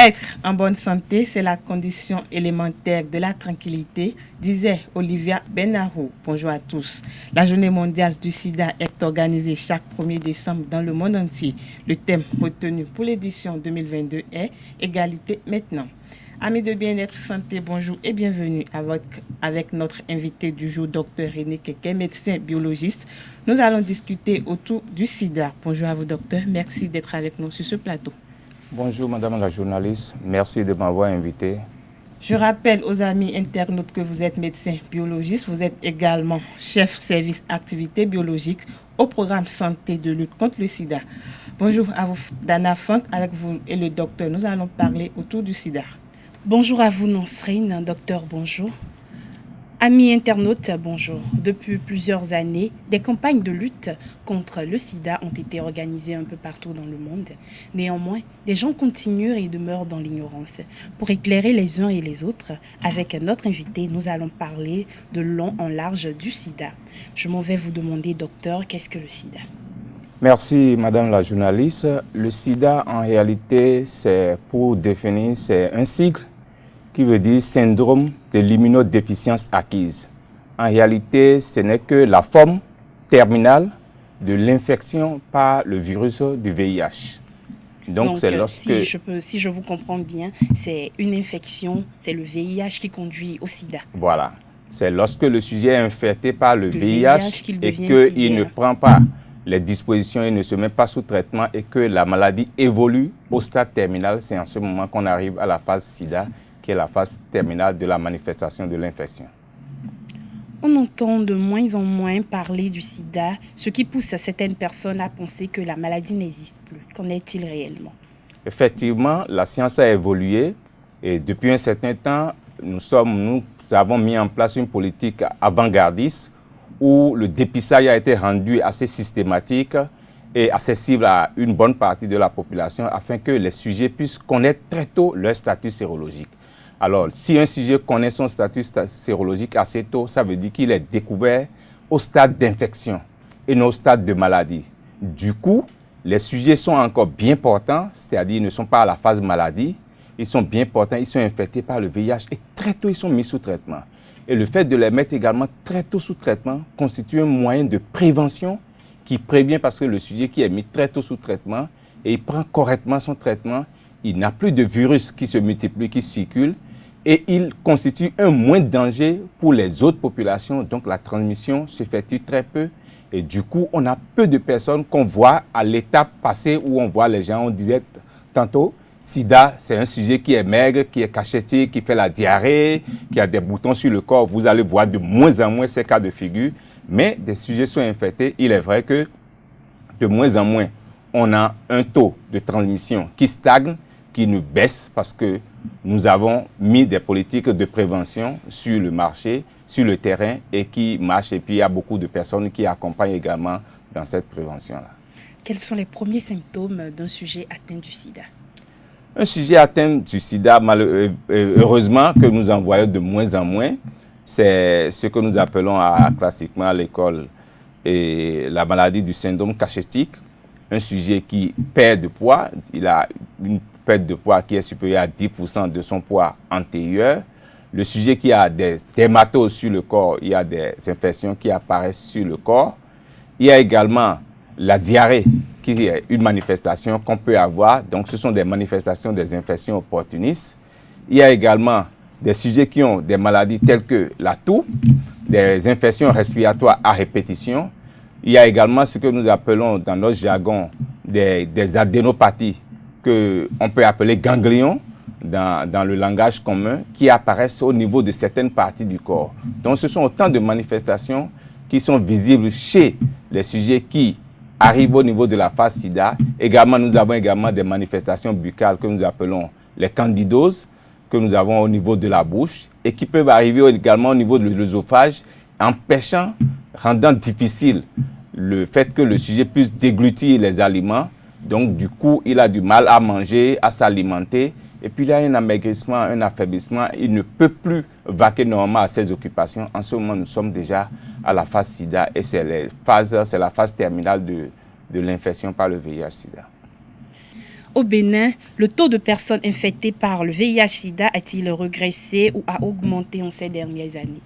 Être en bonne santé, c'est la condition élémentaire de la tranquillité, disait Olivia Benarou. Bonjour à tous. La journée mondiale du sida est organisée chaque 1er décembre dans le monde entier. Le thème retenu pour l'édition 2022 est « Égalité maintenant ». Amis de bien-être santé, bonjour et bienvenue avec notre invité du jour, Dr René Keke, médecin biologiste. Nous allons discuter autour du sida. Bonjour à vous, docteur. Merci d'être avec nous sur ce plateau. Bonjour madame la journaliste, merci de m'avoir invité. Je rappelle aux amis internautes que vous êtes médecin biologiste, vous êtes également chef service activité biologique au programme santé de lutte contre le sida. Bonjour à vous Dana Funk, avec vous et le docteur, nous allons parler autour du sida. Bonjour à vous Nansrine, docteur, bonjour. Amis internautes, bonjour. Depuis plusieurs années, des campagnes de lutte contre le sida ont été organisées un peu partout dans le monde. Néanmoins, les gens continuent et demeurent dans l'ignorance. Pour éclairer les uns et les autres, avec notre invité, nous allons parler de long en large du sida. Je m'en vais vous demander, docteur, qu'est-ce que le sida ? Merci madame la journaliste. Le sida, en réalité, c'est pour définir, c'est un sigle qui veut dire syndrome de l'immunodéficience acquise. En réalité, ce n'est que la forme terminale de l'infection par le virus du VIH. Donc c'est lorsque... si je vous comprends bien, c'est une infection, c'est le VIH qui conduit au sida. Voilà. C'est lorsque le sujet est infecté par le VIH et qu'il ne prend pas les dispositions, il ne se met pas sous traitement et que la maladie évolue au stade terminal. C'est en ce moment qu'on arrive à la phase sida, qui est la phase terminale de la manifestation de l'infection. On entend de moins en moins parler du sida, ce qui pousse certaines personnes à penser que la maladie n'existe plus. Qu'en est-il réellement? Effectivement, la science a évolué et depuis un certain temps, nous avons mis en place une politique avant-gardiste où le dépistage a été rendu assez systématique et accessible à une bonne partie de la population afin que les sujets puissent connaître très tôt leur statut sérologique. Alors, si un sujet connaît son statut sérologique assez tôt, ça veut dire qu'il est découvert au stade d'infection et non au stade de maladie. Du coup, les sujets sont encore bien portants, c'est-à-dire ils ne sont pas à la phase maladie, ils sont bien portants, ils sont infectés par le VIH et très tôt ils sont mis sous traitement. Et le fait de les mettre également très tôt sous traitement constitue un moyen de prévention qui prévient parce que le sujet qui est mis très tôt sous traitement et il prend correctement son traitement, il n'a plus de virus qui se multiplient, qui circulent, et il constitue un moins de danger pour les autres populations. Donc la transmission s'effectue très peu. Et du coup, on a peu de personnes qu'on voit à l'étape passée où on voit les gens, on disait tantôt, sida, c'est un sujet qui est maigre, qui est cachetique, qui fait la diarrhée, qui a des boutons sur le corps. Vous allez voir de moins en moins ces cas de figure. Mais des sujets sont infectés. Il est vrai que de moins en moins, on a un taux de transmission qui stagne, qui nous baisse parce que nous avons mis des politiques de prévention sur le marché, sur le terrain et qui marchent. Et puis, il y a beaucoup de personnes qui accompagnent également dans cette prévention-là. Quels sont les premiers symptômes d'un sujet atteint du sida? Un sujet atteint du sida, heureusement que nous en voyons de moins en moins, c'est ce que nous appelons classiquement à l'école la maladie du syndrome cachestique. Un sujet qui perd de poids, il a une perte de poids qui est supérieure à 10% de son poids antérieur. Le sujet qui a des dermatoses sur le corps, il y a des infections qui apparaissent sur le corps. Il y a également la diarrhée, qui est une manifestation qu'on peut avoir. Donc, ce sont des manifestations des infections opportunistes. Il y a également des sujets qui ont des maladies telles que la toux, des infections respiratoires à répétition. Il y a également ce que nous appelons dans notre jargon des adénopathies qu'on peut appeler ganglions dans le langage commun qui apparaissent au niveau de certaines parties du corps. Donc ce sont autant de manifestations qui sont visibles chez les sujets qui arrivent au niveau de la phase sida. Également, nous avons également des manifestations buccales que nous appelons les candidoses que nous avons au niveau de la bouche et qui peuvent arriver également au niveau de l'œsophage, rendant difficile le fait que le sujet puisse déglutir les aliments. Donc, du coup, il a du mal à manger, à s'alimenter. Et puis, il a un amaigrissement, un affaiblissement. Il ne peut plus vaquer normalement à ses occupations. En ce moment, nous sommes déjà à la phase sida. Et c'est la phase terminale de l'infection par le VIH-Sida. Au Bénin, le taux de personnes infectées par le VIH-Sida a-t-il régressé ou a augmenté en ces dernières années?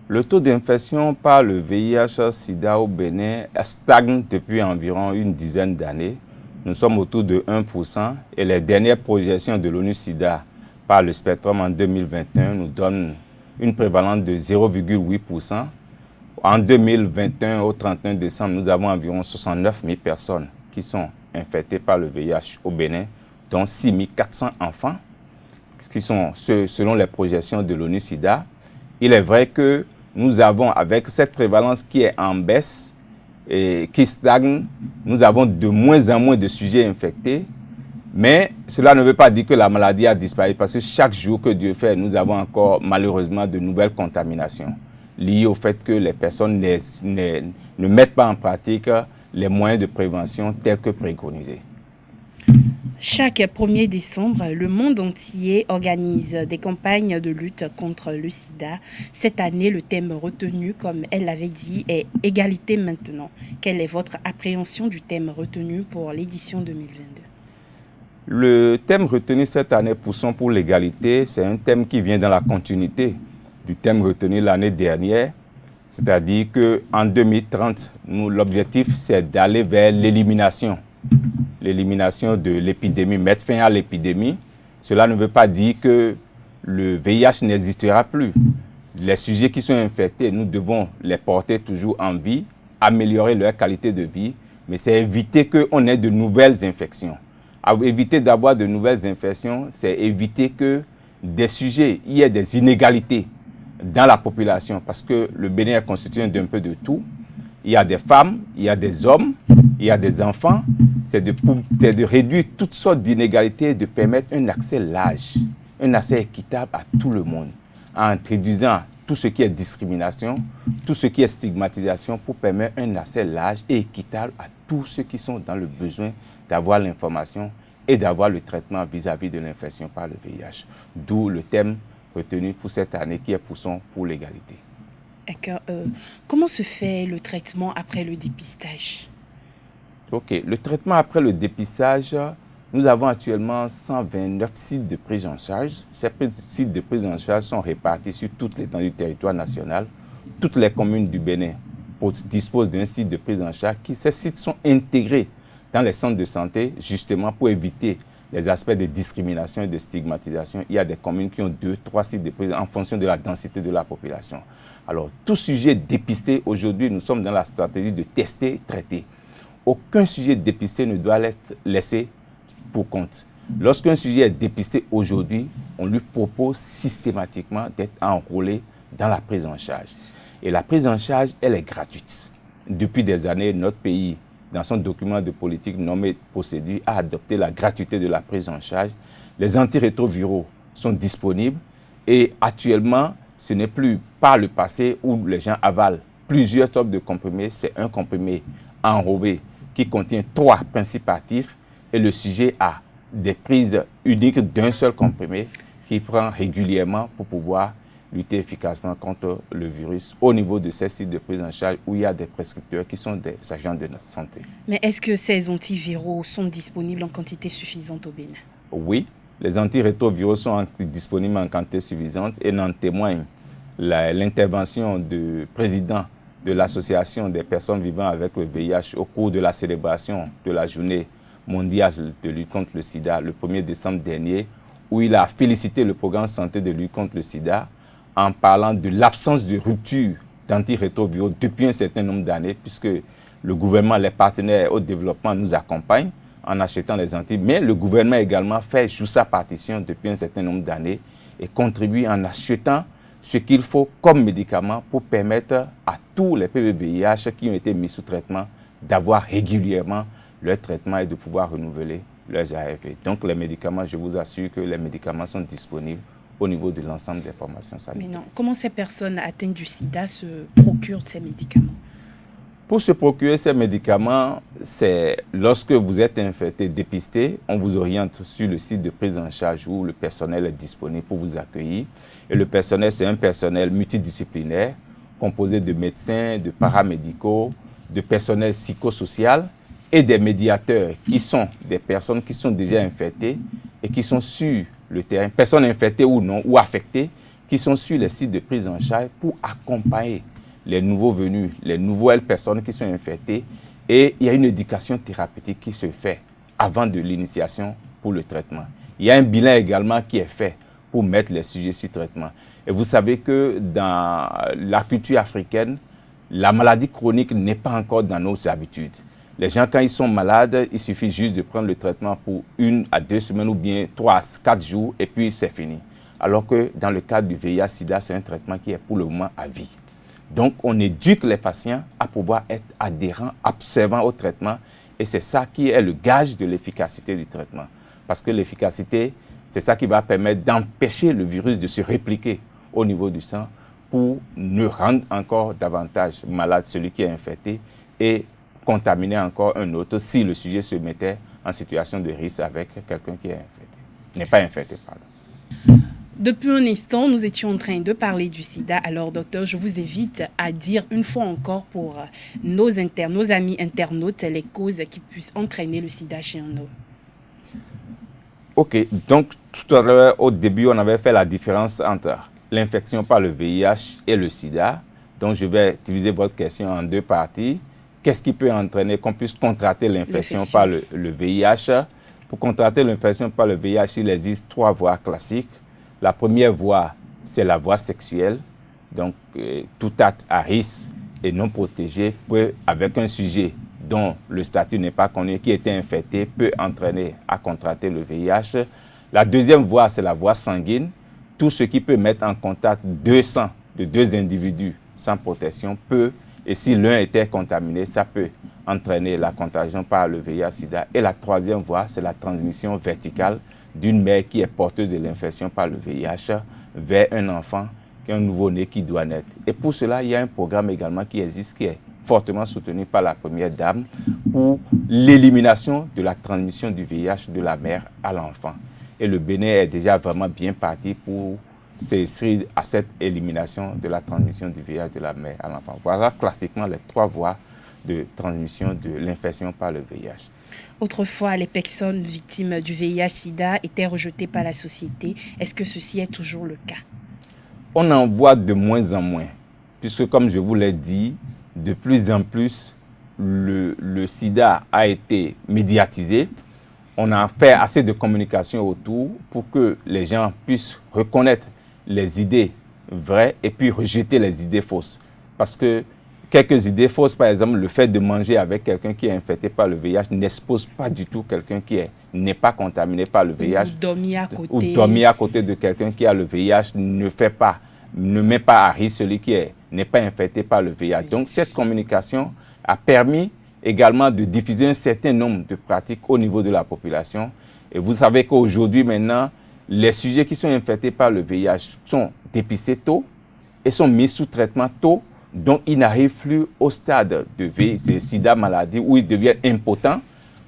Le taux d'infection par le VIH-Sida au Bénin stagne depuis environ une dizaine d'années. Nous sommes autour de 1% et les dernières projections de l'ONU-Sida par le Spectrum en 2021 nous donnent une prévalence de 0,8%. En 2021, au 31 décembre, nous avons environ 69 000 personnes qui sont infectées par le VIH au Bénin, dont 6 400 enfants, qui sont selon les projections de l'ONU-Sida. Il est vrai que nous avons, avec cette prévalence qui est en baisse et qui stagne, nous avons de moins en moins de sujets infectés. Mais cela ne veut pas dire que la maladie a disparu, parce que chaque jour que Dieu fait, nous avons encore malheureusement de nouvelles contaminations liées au fait que les personnes ne mettent pas en pratique les moyens de prévention tels que préconisés. Chaque 1er décembre, le monde entier organise des campagnes de lutte contre le sida. Cette année, le thème retenu, comme elle l'avait dit, est « Égalité maintenant ». Quelle est votre appréhension du thème retenu pour l'édition 2022 ? Le thème retenu cette année, Poussons pour l'égalité, c'est un thème qui vient dans la continuité du thème retenu l'année dernière. C'est-à-dire qu'en 2030, l'objectif, c'est d'aller vers l'élimination de l'épidémie, mettre fin à l'épidémie. Cela ne veut pas dire que le VIH n'existera plus. Les sujets qui sont infectés, nous devons les porter toujours en vie, améliorer leur qualité de vie, mais c'est éviter qu'on ait de nouvelles infections. Éviter d'avoir de nouvelles infections, c'est éviter que des sujets, il y ait des inégalités dans la population, parce que le Bénin est constitué d'un peu de tout. Il y a des femmes, il y a des hommes, il y a des enfants. C'est de réduire toutes sortes d'inégalités et de permettre un accès large, un accès équitable à tout le monde, en introduisant tout ce qui est discrimination, tout ce qui est stigmatisation, pour permettre un accès large et équitable à tous ceux qui sont dans le besoin d'avoir l'information et d'avoir le traitement vis-à-vis de l'infection par le VIH. D'où le thème retenu pour cette année qui est Poussons pour l'égalité. Comment se fait le traitement après le dépistage? Ok, le traitement après le dépistage, nous avons actuellement 129 sites de prise en charge. Ces sites de prise en charge sont répartis sur toute l'étendue du territoire national. Toutes les communes du Bénin disposent d'un site de prise en charge. Ces sites sont intégrés dans les centres de santé, justement pour éviter les aspects de discrimination et de stigmatisation. Il y a des communes qui ont 2, 3 sites de prise en fonction de la densité de la population. Alors, tout sujet dépisté, aujourd'hui, nous sommes dans la stratégie de tester, traiter. Aucun sujet dépisté ne doit être laissé pour compte. Lorsqu'un sujet est dépisté aujourd'hui, on lui propose systématiquement d'être enrôlé dans la prise en charge. Et la prise en charge, elle est gratuite. Depuis des années, notre pays, dans son document de politique nommé procédure, a adopté la gratuité de la prise en charge. Les antirétroviraux sont disponibles et actuellement, ce n'est plus par le passé où les gens avalent plusieurs types de comprimés. C'est un comprimé enrobé qui contient 3 principes actifs et le sujet a des prises uniques d'un seul comprimé qu'il prend régulièrement pour pouvoir lutter efficacement contre le virus au niveau de ces sites de prise en charge où il y a des prescripteurs qui sont des agents de notre santé. Mais est-ce que ces antiviraux sont disponibles en quantité suffisante au Bénin? Oui, les antirétroviraux sont disponibles en quantité suffisante et n'en témoigne l'intervention du président de l'Association des personnes vivant avec le VIH au cours de la célébration de la journée mondiale de lutte contre le sida le 1er décembre dernier, où il a félicité le programme santé de lutte contre le sida en parlant de l'absence de rupture d'antirétroviraux depuis un certain nombre d'années, puisque le gouvernement, les partenaires au développement nous accompagnent en achetant les mais le gouvernement également joue sa partition depuis un certain nombre d'années et contribue en achetant ce qu'il faut comme médicament pour permettre à tous les PV-VIH qui ont été mis sous traitement d'avoir régulièrement leur traitement et de pouvoir renouveler leurs ARV. Donc les médicaments, je vous assure que les médicaments sont disponibles au niveau de l'ensemble des formations sanitaires. Mais non, comment ces personnes atteintes du sida se procurent ces médicaments? Pour se procurer ces médicaments, c'est lorsque vous êtes infecté, dépisté, on vous oriente sur le site de prise en charge où le personnel est disponible pour vous accueillir. Et le personnel, c'est un personnel multidisciplinaire composé de médecins, de paramédicaux, de personnel psychosocial et des médiateurs qui sont des personnes qui sont déjà infectées et qui sont sur le terrain, personnes infectées ou non, ou affectées, qui sont sur les sites de prise en charge pour accompagner les nouveaux venus, les nouvelles personnes qui sont infectées. Et il y a une éducation thérapeutique qui se fait avant de l'initiation pour le traitement. Il y a un bilan également qui est fait pour mettre les sujets sur traitement. Et vous savez que dans la culture africaine, la maladie chronique n'est pas encore dans nos habitudes. Les gens, quand ils sont malades, il suffit juste de prendre le traitement pour 1 à 2 semaines ou bien 3 à 4 jours et puis c'est fini. Alors que dans le cadre du VIH-Sida, c'est un traitement qui est pour le moment à vie. Donc, on éduque les patients à pouvoir être adhérents, observants au traitement et c'est ça qui est le gage de l'efficacité du traitement. Parce que l'efficacité, c'est ça qui va permettre d'empêcher le virus de se répliquer au niveau du sang pour ne rendre encore davantage malade celui qui est infecté et contaminer encore un autre si le sujet se mettait en situation de risque avec quelqu'un qui est infecté, n'est pas infecté, pardon. Depuis un instant, nous étions en train de parler du sida. Alors, docteur, je vous invite à dire une fois encore pour nos amis internautes les causes qui puissent entraîner le sida chez un homme. Ok, donc tout à l'heure, au début, on avait fait la différence entre l'infection par le VIH et le sida. Donc, je vais diviser votre question en 2 parties. Qu'est-ce qui peut entraîner qu'on puisse contracter l'infection par le VIH? Pour contracter l'infection par le VIH, il existe 3 voies classiques. La première voie, c'est la voie sexuelle. Donc, tout acte à risque et non protégé peut, avec un sujet dont le statut n'est pas connu, qui était infecté, peut entraîner à contracter le VIH. La deuxième voie, c'est la voie sanguine. Tout ce qui peut mettre en contact 2 sangs de 2 individus sans protection peut, et si l'un était contaminé, ça peut entraîner la contagion par le VIH-Sida. Et la troisième voie, c'est la transmission verticale d'une mère qui est porteuse de l'infection par le VIH vers un enfant, qui est un nouveau-né qui doit naître. Et pour cela, il y a un programme également qui existe, qui est fortement soutenu par la Première Dame pour l'élimination de la transmission du VIH de la mère à l'enfant. Et le Bénin est déjà vraiment bien parti pour s'inscrire à cette élimination de la transmission du VIH de la mère à l'enfant. Voilà classiquement les 3 voies de transmission de l'infection par le VIH. Autrefois, les personnes victimes du VIH-Sida étaient rejetées par la société. Est-ce que ceci est toujours le cas? On en voit de moins en moins, puisque comme je vous l'ai dit, de plus en plus, le sida a été médiatisé. On a fait assez de communication autour pour que les gens puissent reconnaître les idées vraies et puis rejeter les idées fausses. Parce que quelques idées fausses, par exemple, le fait de manger avec quelqu'un qui est infecté par le VIH n'expose pas du tout quelqu'un qui n'est pas contaminé par le VIH. Ou dormir à côté de quelqu'un qui a le VIH ne met pas à risque celui qui n'est pas infecté par le VIH. Donc cette communication a permis également de diffuser un certain nombre de pratiques au niveau de la population. Et vous savez qu'aujourd'hui, maintenant, les sujets qui sont infectés par le VIH sont dépistés tôt et sont mis sous traitement tôt. Donc, ils n'arrivent plus au stade de sida maladie où ils deviennent impotents,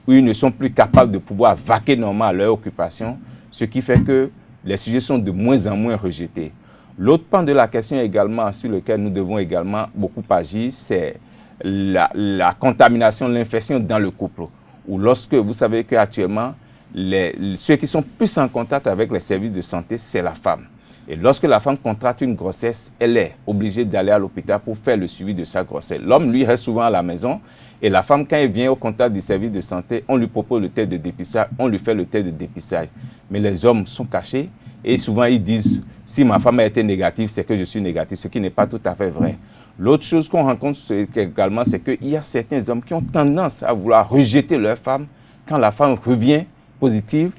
où ils ne sont plus capables de pouvoir vaquer normalement à leur occupation, ce qui fait que les sujets sont de moins en moins rejetés. L'autre pan de la question également sur lequel nous devons également beaucoup agir, c'est la contamination, l'infection dans le couple. Ou lorsque vous savez qu'actuellement, ceux qui sont plus en contact avec les services de santé, c'est la femme. Et lorsque la femme contracte une grossesse, elle est obligée d'aller à l'hôpital pour faire le suivi de sa grossesse. L'homme, lui, reste souvent à la maison. Et la femme, quand elle vient au contact du service de santé, on lui propose le test de dépistage, on lui fait le test de dépistage. Mais les hommes sont cachés et souvent ils disent, si ma femme a été négative, c'est que je suis négatif, ce qui n'est pas tout à fait vrai. L'autre chose qu'on rencontre également, c'est qu'il y a certains hommes qui ont tendance à vouloir rejeter leur femme quand la femme revient positive,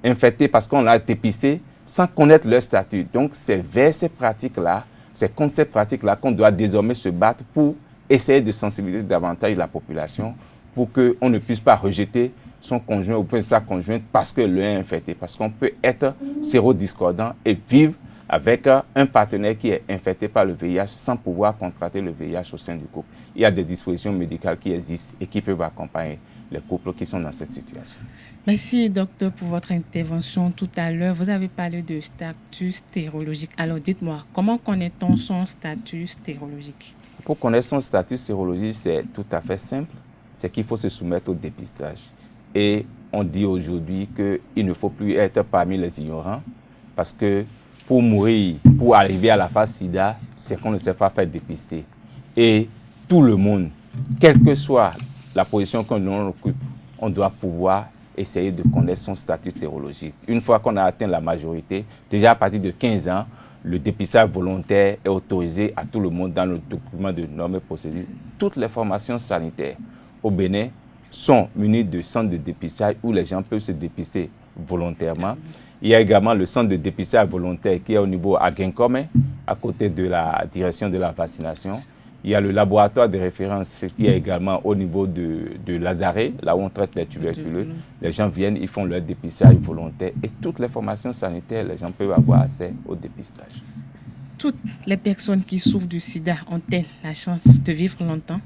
infectée parce qu'on l'a dépisté, sans connaître leur statut. Donc, c'est vers ces pratiques-là, c'est contre ces pratiques-là qu'on doit désormais se battre pour essayer de sensibiliser davantage la population pour qu'on ne puisse pas rejeter son conjoint ou sa conjointe parce que l'un est infecté. Parce qu'on peut être sérodiscordant et vivre avec un partenaire qui est infecté par le VIH sans pouvoir contracter le VIH au sein du couple. Il y a des dispositions médicales qui existent et qui peuvent accompagner les couples qui sont dans cette situation. Merci, docteur, pour votre intervention tout à l'heure. Vous avez parlé de statut stérologique. Alors, dites-moi, comment connaît-on son statut stérologique? Pour connaître son statut sérologique, c'est tout à fait simple. c'est qu'il faut se soumettre au dépistage. Et on dit aujourd'hui qu'il ne faut plus être parmi les ignorants, parce que pour mourir, pour arriver à la phase sida, c'est qu'on ne sait pas faire dépister. Et tout le monde, quelle que soit la position que l'on occupe, on doit pouvoir essayer de connaître son statut sérologique. Une fois qu'on a atteint la majorité, déjà à partir de 15 ans, le dépistage volontaire est autorisé à tout le monde dans le document de normes et procédures. Toutes les formations sanitaires au Bénin sont munies de centres de dépistage où les gens peuvent se dépister volontairement. Il y a également le centre de dépistage volontaire qui est au niveau à Guincomé, à côté de la direction de la vaccination. Il y a le laboratoire de référence qui est également au niveau de Lazare, là où on traite les tuberculeux. Les gens viennent, ils font leur dépistage volontaire et toutes les formations sanitaires, les gens peuvent avoir accès au dépistage. Toutes les personnes qui souffrent du sida ont-elles la chance de vivre longtemps?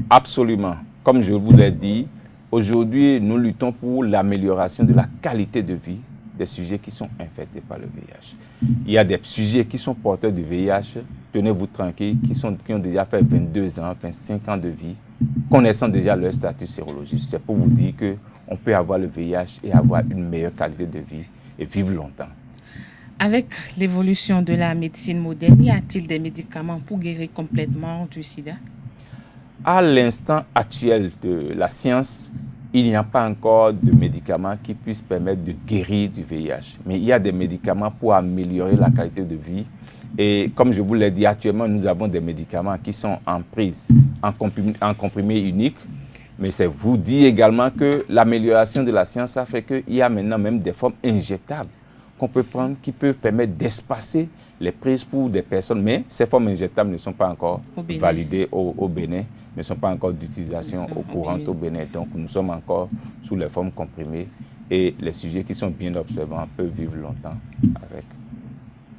Absolument. Comme je vous l'ai dit, aujourd'hui, nous luttons pour l'amélioration de la qualité de vie des sujets qui sont infectés par le VIH. Il y a des sujets qui sont porteurs du VIH, tenez-vous tranquille, qui ont déjà fait 22 ans, 25 ans de vie, connaissant déjà leur statut sérologique. C'est pour vous dire qu'on peut avoir le VIH et avoir une meilleure qualité de vie et vivre longtemps. Avec l'évolution de la médecine moderne, y a-t-il des médicaments pour guérir complètement du sida? À l'instant actuel de la science, il n'y a pas encore de médicaments qui puissent permettre de guérir du VIH. Mais il y a des médicaments pour améliorer la qualité de vie. Et comme je vous l'ai dit, actuellement, nous avons des médicaments qui sont en prise, en comprimé unique. Mais c'est vous dire également que l'amélioration de la science a fait qu'il y a maintenant même des formes injectables qu'on peut prendre qui peuvent permettre d'espacer les prises pour des personnes. Mais ces formes injectables ne sont pas encore validées au Bénin, ne sont pas encore d'utilisation courante au Bénin. Donc nous sommes encore sous les formes comprimées et les sujets qui sont bien observants peuvent vivre longtemps avec.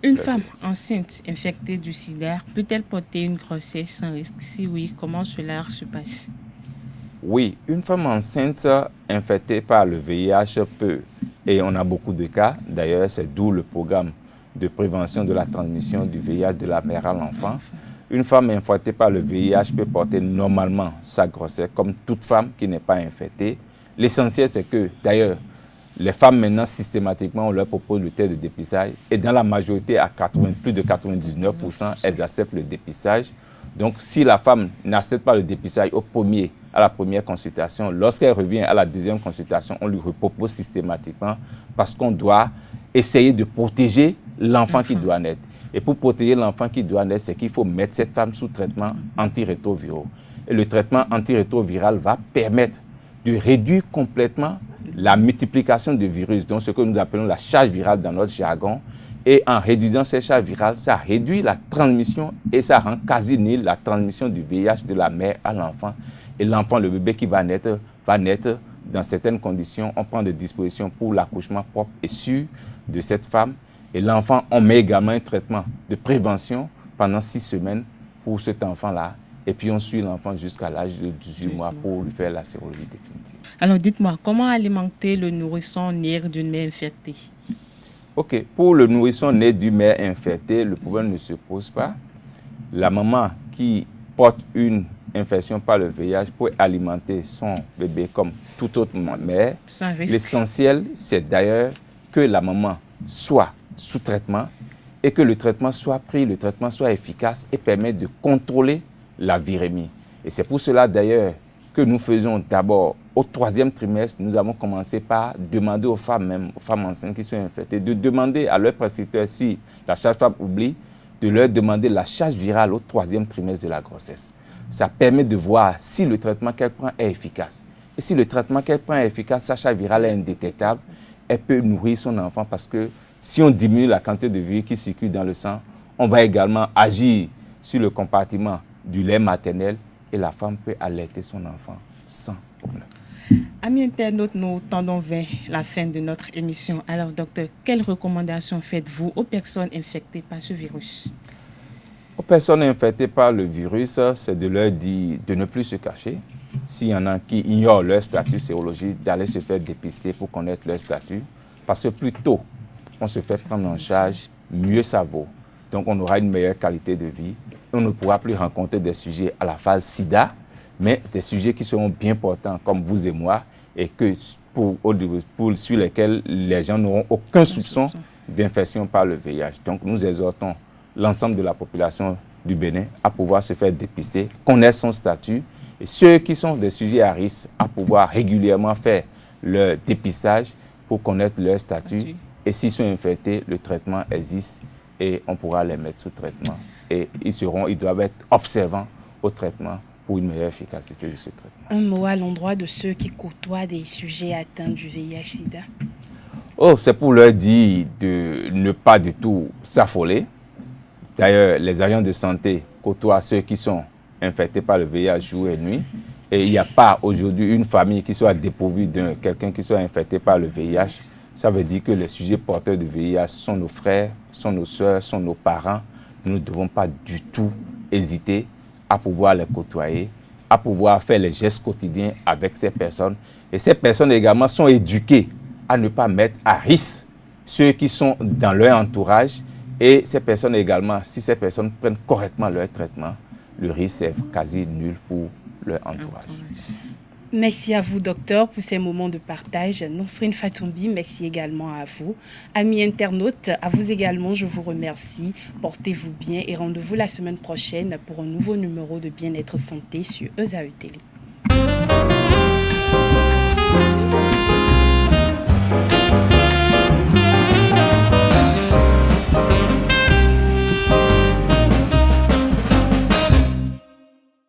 Une femme enceinte infectée du sida peut-elle porter une grossesse sans risque? Si oui, comment cela se passe? Oui, une femme enceinte infectée par le VIH peut, et on a beaucoup de cas, d'ailleurs c'est d'où le programme de prévention de la transmission du VIH de la mère à l'enfant. Une femme infectée par le VIH peut porter normalement sa grossesse comme toute femme qui n'est pas infectée. L'essentiel c'est que, d'ailleurs, les femmes maintenant systématiquement on leur propose le test de dépistage et dans la majorité, à plus de 99%, elles acceptent le dépistage. Donc si la femme n'accepte pas le dépistage à la première consultation, lorsqu'elle revient à la deuxième consultation, on lui repropose systématiquement parce qu'on doit essayer de protéger l'enfant qui doit naître. Et pour protéger l'enfant qui doit naître, c'est qu'il faut mettre cette femme sous traitement antirétroviral. Et le traitement antirétroviral va permettre de réduire complètement la multiplication de virus, donc ce que nous appelons la charge virale dans notre jargon. Et en réduisant cette charge virale, ça réduit la transmission et ça rend quasi nulle la transmission du VIH de la mère à l'enfant. Et l'enfant, le bébé qui va naître dans certaines conditions. On prend des dispositions pour l'accouchement propre et sûr de cette femme. Et l'enfant, on met également un traitement de prévention pendant 6 semaines pour cet enfant-là. Et puis on suit l'enfant jusqu'à l'âge de 18 mois pour lui faire la sérologie définitive. Alors dites-moi, comment alimenter le nourrisson né d'une mère infectée? Ok, pour le nourrisson né d'une mère infectée, le problème ne se pose pas. La maman qui porte une infection par le VIH peut alimenter son bébé comme toute autre mère. Sans risque. L'essentiel, c'est d'ailleurs que la maman soit sous traitement et que le traitement soit pris, le traitement soit efficace et permette de contrôler la virémie. Et c'est pour cela d'ailleurs que nous faisons d'abord au 3e trimestre, nous avons commencé par demander aux femmes, même aux femmes enceintes qui sont infectées, de demander à leur prescripteur, si la sage-femme oublie, de leur demander la charge virale au 3e trimestre de la grossesse. Ça permet de voir si le traitement qu'elle prend est efficace. Et si le traitement qu'elle prend est efficace, sa charge virale est indétectable, elle peut nourrir son enfant parce que si on diminue la quantité de virus qui circule dans le sang, on va également agir sur le compartiment du lait maternel et la femme peut allaiter son enfant sans problème. Amis internautes, nous tendons vers la fin de notre émission. Alors, docteur, quelles recommandations faites-vous aux personnes infectées par ce virus? Aux personnes infectées par le virus, c'est de leur dire de ne plus se cacher. S'il y en a qui ignorent leur statut sérologique, d'aller se faire dépister pour connaître leur statut. Parce que plus tôt on se fait prendre en charge, mieux ça vaut. Donc on aura une meilleure qualité de vie. On ne pourra plus rencontrer des sujets à la phase sida, mais des sujets qui seront bien portants, comme vous et moi, et que sur lesquels les gens n'auront aucun soupçon d'infection par le VIH. Donc nous exhortons l'ensemble de la population du Bénin à pouvoir se faire dépister, connaître son statut, et ceux qui sont des sujets à risque à pouvoir régulièrement faire leur dépistage pour connaître leur statut. Et s'ils sont infectés, le traitement existe et on pourra les mettre sous traitement. Et ils doivent être observants au traitement pour une meilleure efficacité de ce traitement. Un mot à l'endroit de ceux qui côtoient des sujets atteints du VIH-Sida. Oh, c'est pour leur dire de ne pas du tout s'affoler. D'ailleurs, les agents de santé côtoient ceux qui sont infectés par le VIH jour et nuit. Et il n'y a pas aujourd'hui une famille qui soit dépourvue de quelqu'un qui soit infecté par le VIH. Ça veut dire que les sujets porteurs de VIH sont nos frères, sont nos sœurs, sont nos parents. Nous ne devons pas du tout hésiter à pouvoir les côtoyer, à pouvoir faire les gestes quotidiens avec ces personnes. Et ces personnes également sont éduquées à ne pas mettre à risque ceux qui sont dans leur entourage. Et ces personnes également, si ces personnes prennent correctement leur traitement, le risque est quasi nul pour leur entourage. Merci à vous, docteur, pour ces moments de partage. Nasrine Fatoumbi, merci également à vous. Amis internautes, à vous également, je vous remercie. Portez-vous bien et rendez-vous la semaine prochaine pour un nouveau numéro de Bien-être Santé sur ESAE Télé.